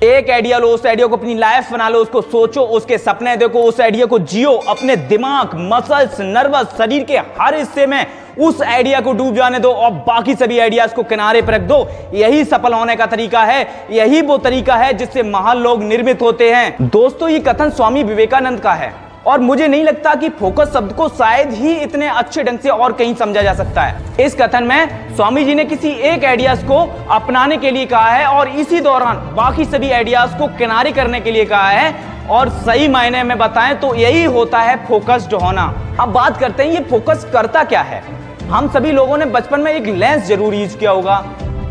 एक आइडिया लो, उस आइडिया को अपनी लाइफ बना लो, उसको सोचो, उसके सपने देखो, उस आइडिया को जियो, अपने दिमाग, मसल्स, नर्वस, शरीर के हर हिस्से में उस आइडिया को डूब जाने दो और बाकी सभी आइडियाज को किनारे पर रख दो। यही सफल होने का तरीका है, यही वो तरीका है जिससे महान लोग निर्मित होते हैं। दोस्तों, ये कथन स्वामी विवेकानंद का है और मुझे नहीं लगता कि फोकस शब्द को शायद ही इतने अच्छे ढंग से और कहीं समझा जा सकता है। इस कथन में स्वामी जी ने किसी एक आइडियाज को अपनाने के लिए कहा है और इसी दौरान बाकी सभी आइडियाज को किनारे करने के लिए कहा है, और सही मायने में बताएं तो यही होता है फोकस्ड होना। अब बात करते हैं ये फोकस करता क्या है। हम सभी लोगों ने बचपन में एक लेंस जरूर यूज किया होगा।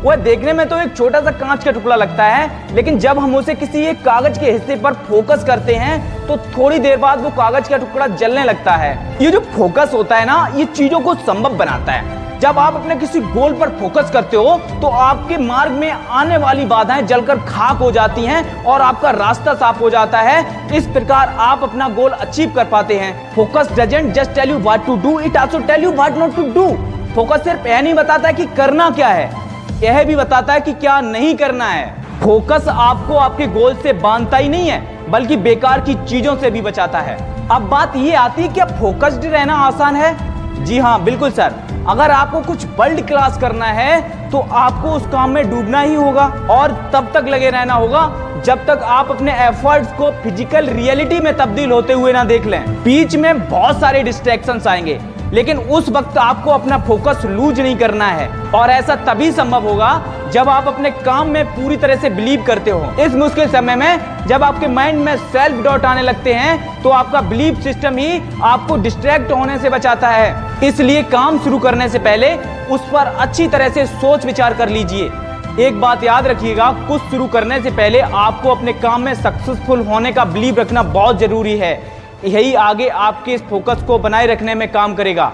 वह देखने में तो एक छोटा सा कांच का टुकड़ा लगता है, लेकिन जब हम उसे किसी एक कागज के हिस्से पर फोकस करते हैं तो थोड़ी देर बाद वो कागज का टुकड़ा जलने लगता है। ये जो फोकस होता है ना, ये चीजों को संभव बनाता है। जब आप अपने किसी गोल पर फोकस करते हो तो आपके मार्ग में आने वाली बाधाएं जलकर खाक हो जाती हैं और आपका रास्ता साफ हो जाता है। इस प्रकार आप अपना गोल अचीव कर पाते हैं। Focus doesn't just tell you what to do, it also tell you what not to do. Focus सिर्फ यह नहीं बताता है कि करना क्या है, यह भी बताता है कि क्या नहीं करना है। फोकस आपको आपके गोल से बांधता ही नहीं है, बल्कि बेकार की चीजों से भी बचाता है। अब बात ये आती है, क्या फोकस्ड रहना आसान है? जी हाँ, बिल्कुल सर। अगर आपको कुछ वर्ल्ड क्लास करना है तो आपको उस काम में डूबना ही होगा और तब तक लगे रहना होगा जब तक आप अपने एफर्ट्स को फिजिकल रियलिटी में तब्दील होते हुए ना देख लें। बीच में बहुत सारे डिस्ट्रैक्शंस आएंगे, लेकिन उस वक्त आपको अपना फोकस लूज नहीं करना है, और ऐसा तभी संभव होगा जब आप अपने काम में पूरी तरह से बिलीव करते हो। इस मुश्किल समय में जब आपके माइंड में सेल्फ डाउट आने लगते हैं तो आपका बिलीफ सिस्टम ही आपको डिस्ट्रैक्ट होने से बचाता है। इसलिए काम शुरू करने से पहले उस पर अच्छी तरह से सोच विचार कर लीजिए। एक बात याद रखिएगा, कुछ शुरू करने से पहले आपको अपने काम में सक्सेसफुल होने का बिलीव रखना बहुत जरूरी है। यही आगे आपके इस फोकस को बनाए रखने में काम करेगा।